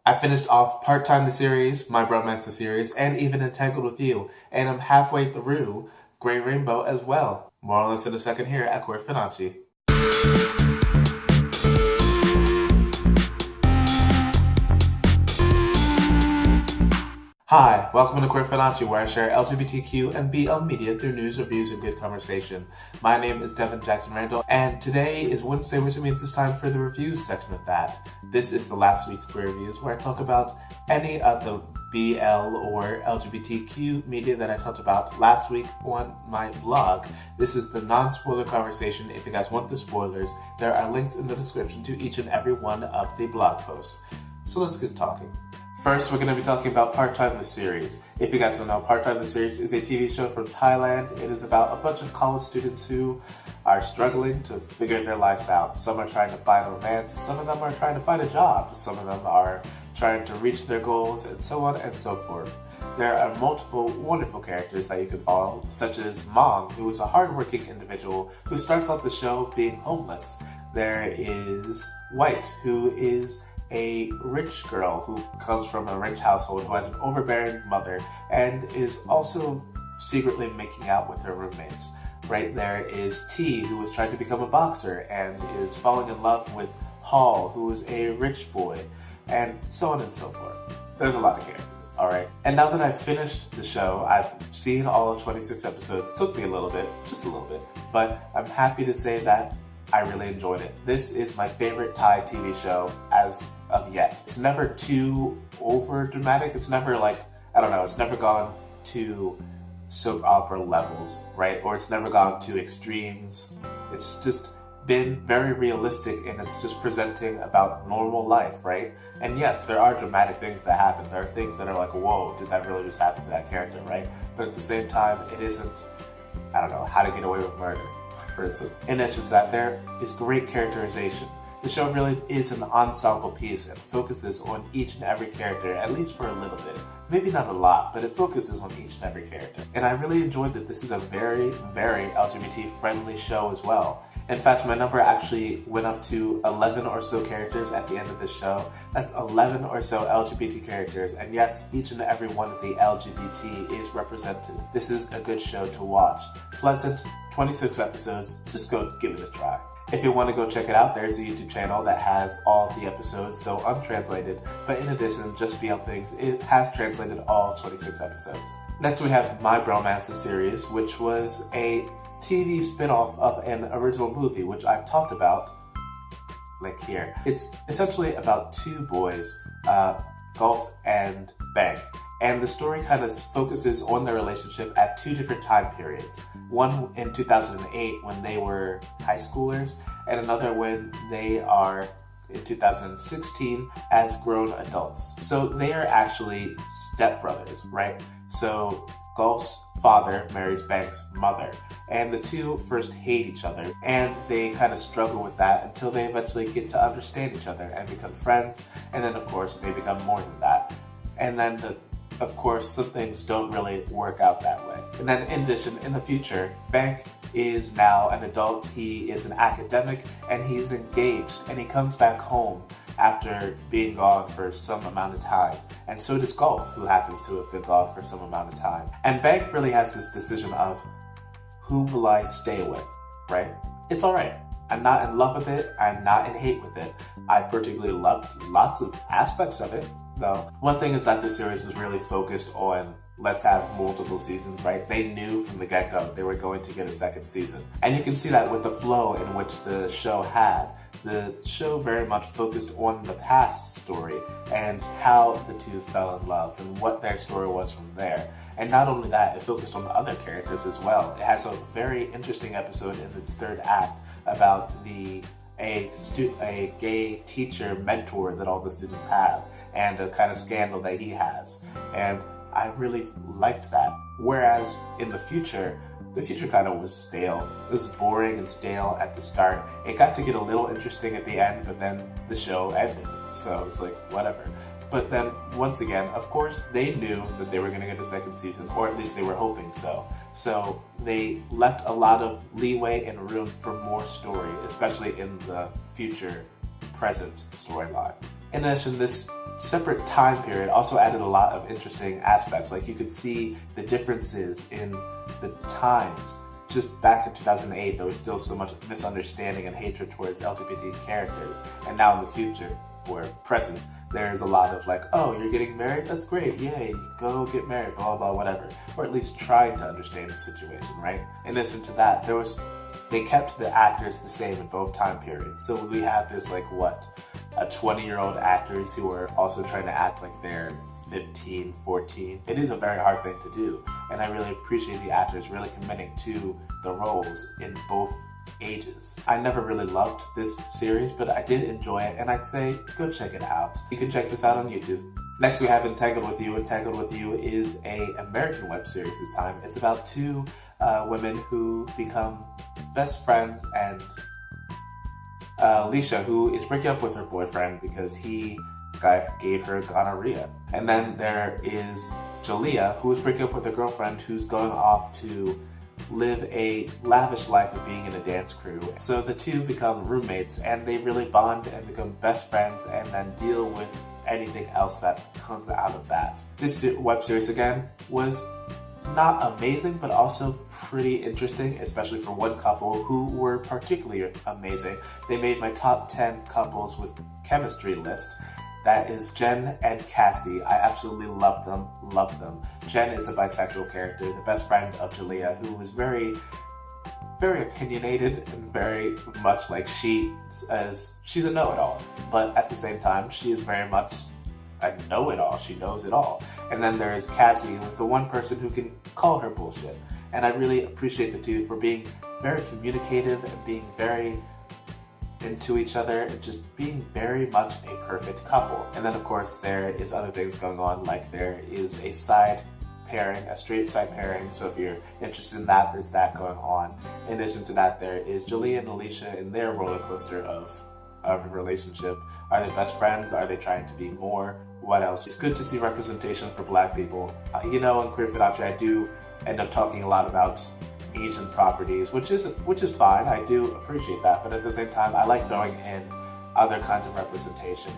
I finished off Part-Time the series, My Bromance the series, and even Entangled with You, and I'm halfway through Grey Rainbow as well. More on this in a second here at Fudanshi. Hi, welcome to Queer Fudanshi, where I share LGBTQ and BL Media through news, reviews, and good conversation. My name is Devin Jackson Randall, and today is Wednesday, which means it's time for the reviews section of that. This is the last week's queer reviews, where I talk about any of the BL or LGBTQ media that I talked about last week on my blog. This is the non-spoiler conversation. If you guys want the spoilers, there are links in the description to each and every one of the blog posts. So let's get talking. First, we're going to be talking about Part-Time the series. If you guys don't know, Part-Time the series is a TV show from Thailand. It is about a bunch of college students who are struggling to figure their lives out. Some are trying to find romance, some of them are trying to find a job, some of them are trying to reach their goals, and so on and so forth. There are multiple wonderful characters that you can follow, such as Mong, who is a hardworking individual who starts off the show being homeless. There is White, who is a rich girl who comes from a rich household, who has an overbearing mother, and is also secretly making out with her roommates. Right there is T, who is trying to become a boxer and is falling in love with Hall, who is a rich boy, and so on and so forth. There's a lot of characters, alright? And now that I've finished the show, I've seen all of 26 episodes. It took me a little bit, just a little bit, but I'm happy to say that I really enjoyed it. This is my favorite Thai TV show as of yet. It's never too over dramatic. It's never like, I don't know, it's never gone to soap opera levels, right? Or it's never gone to extremes. It's just been very realistic, and it's just presenting about normal life, right? And yes, there are dramatic things that happen. There are things that are like, whoa, did that really just happen to that character, right? But at the same time, it isn't, I don't know, How to Get Away with Murder, for instance. In addition to that, there is great characterization. The show really is an ensemble piece and focuses on each and every character, at least for a little bit. Maybe not a lot, but it focuses on each and every character. And I really enjoyed that this is a very, very LGBT-friendly show as well. In fact, my number actually went up to 11 or so characters at the end of this show. That's 11 or so LGBT characters, and yes, each and every one of the LGBT is represented. This is a good show to watch. Pleasant, 26 episodes, just go give it a try. If you want to go check it out, there's a YouTube channel that has all the episodes, though untranslated, but in addition, Just BL Things, it has translated all 26 episodes. Next we have My Bromance the series, which was a TV spin-off of an original movie, which I've talked about, like here. It's essentially about two boys, Golf and Bank. And the story kind of focuses on their relationship at two different time periods. One in 2008 when they were high schoolers, and another when they are in 2016 as grown adults. So they are actually stepbrothers, right? So Golf's father marries Bank's mother, and the two first hate each other, and they kind of struggle with that until they eventually get to understand each other and become friends, and then of course they become more than that. And then of course, some things don't really work out that way. And then in addition, in the future, Bank is now an adult, he is an academic, and he's engaged, and he comes back home after being gone for some amount of time. And so does Golf, who happens to have been gone for some amount of time. And Bank really has this decision of, who will I stay with, right? It's alright. I'm not in love with it, I'm not in hate with it. I particularly loved lots of aspects of it, though. One thing is that this series was really focused on let's have multiple seasons, right? They knew from the get-go they were going to get a second season. And you can see that with the flow in which the show had. The show very much focused on the past story and how the two fell in love and what their story was from there. And not only that, it focused on the other characters as well. It has a very interesting episode in its third act about a gay teacher mentor that all the students have, and a kind of scandal that he has. And I really liked that. Whereas in the future kind of was stale. It was boring and stale at the start. It got to get a little interesting at the end, but then the show ended. So it's like, whatever. But then, once again, of course, they knew that they were going to get a second season, or at least they were hoping so. So they left a lot of leeway and room for more story, especially in the future present storyline. In addition, this separate time period also added a lot of interesting aspects. Like, you could see the differences in the times. Just back in 2008, there was still so much misunderstanding and hatred towards LGBT characters. And now in the future, or present, there's a lot of like, oh, you're getting married? That's great, yay, go get married, blah, blah, whatever. Or at least trying to understand the situation, right? In addition to that, they kept the actors the same in both time periods. So we have this, like, a 20-year-old actors who are also trying to act like they're 15, 14. It is a very hard thing to do, and I really appreciate the actors really committing to the roles in both ages. I never really loved this series, but I did enjoy it, and I'd say go check it out. You can check this out on YouTube. Next we have Entangled with You. Entangled with You is an American web series this time. It's about two women who become best friends, and Alicia, who is breaking up with her boyfriend because he gave her gonorrhea. And then there is Jalea, who is breaking up with her girlfriend, who's going off to live a lavish life of being in a dance crew. So the two become roommates, and they really bond and become best friends, and then deal with anything else that comes out of that. This web series, again, was not amazing, but also pretty interesting, especially for one couple who were particularly amazing. They made my top 10 couples with chemistry list. That is Jen and Cassie. I absolutely love them. Jen is a bisexual character, the best friend of Jalea, who was very, very opinionated and very much like she's a know-it-all. But at the same time, she is very much a know-it-all. She knows it all. And then there's Cassie, who is the one person who can call her bullshit. And I really appreciate the two for being very communicative and being very into each other and just being very much a perfect couple. And then of course there is other things going on, like there is a side pairing, a straight side pairing, so if you're interested in that, there's that going on. In addition to that, there is Jalea and Alicia in their roller coaster of a relationship. Are they best friends? Are they trying to be more? What else? It's good to see representation for Black people. In Queer Fudanshi, I do end up talking a lot about Asian properties, which is fine. I do appreciate that, but at the same time, I like throwing in other kinds of representation.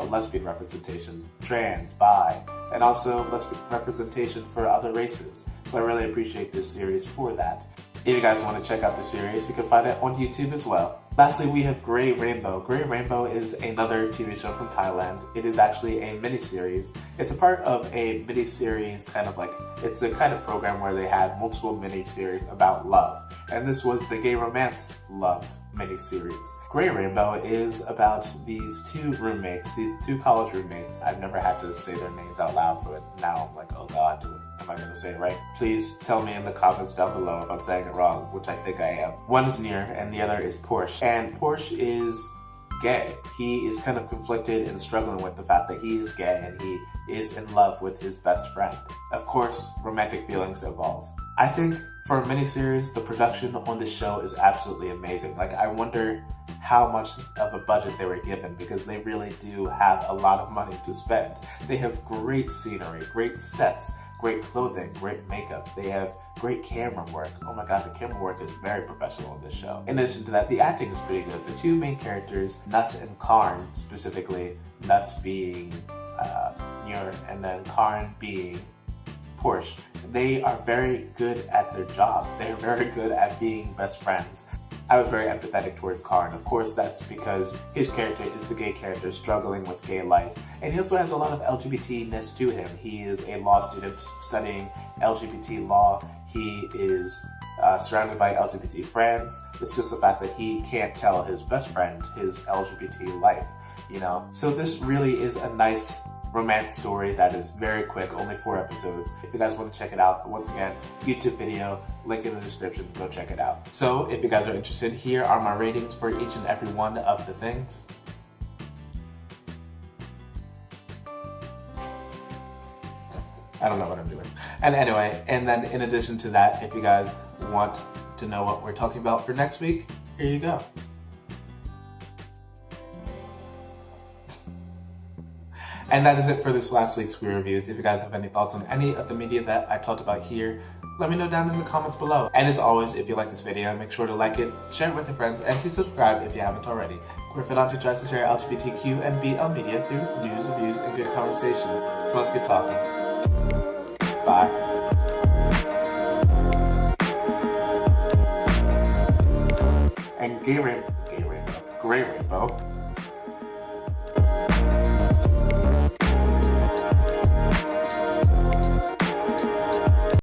Lesbian representation, trans, bi, and also lesbian representation for other races. So I really appreciate this series for that. If you guys want to check out the series, you can find it on YouTube as well. Lastly, we have Grey Rainbow. Grey Rainbow is another TV show from Thailand. It is actually a miniseries. It's a part of a miniseries, it's a kind of program where they had multiple miniseries about love. And this was the gay romance love miniseries. Grey Rainbow is about these two roommates, these two college roommates. I've never had to say their names out loud, so now I'm like, oh god, am I going to say it right? Please tell me in the comments down below if I'm saying it wrong, which I think I am. One is Near and the other is Porsche. And Porsche is gay. He is kind of conflicted and struggling with the fact that he is gay and he is in love with his best friend. Of course, romantic feelings evolve. I think for a miniseries, the production on this show is absolutely amazing. I wonder how much of a budget they were given, because they really do have a lot of money to spend. They have great scenery, great sets, great clothing, great makeup. They have great camera work. Oh my god, the camera work is very professional in this show. In addition to that, the acting is pretty good. The two main characters, Nut and Karn specifically, Nut being Nur and then Karn being Porsche, they are very good at their job. They're very good at being best friends. I was very empathetic towards Karn. Of course, that's because his character is the gay character struggling with gay life. And he also has a lot of LGBT-ness to him. He is a law student studying LGBT law. He is surrounded by LGBT friends. It's just the fact that he can't tell his best friend his LGBT life, So this really is a nice romance story that is very quick, only 4 episodes. If you guys want to check it out, once again, YouTube video, link in the description, go check it out. So if you guys are interested, here are my ratings for each and every one of the things. I don't know what I'm doing. And anyway, and then in addition to that, if you guys want to know what we're talking about for next week, here you go. And that is it for this last week's Queer Reviews. If you guys have any thoughts on any of the media that I talked about here, let me know down in the comments below. And as always, if you like this video, make sure to like it, share it with your friends, and to subscribe if you haven't already. Queer Fudanshi tries to share LGBTQ and BL media through news, reviews, and good conversation. So let's get talking. Bye. And Gray Rainbow.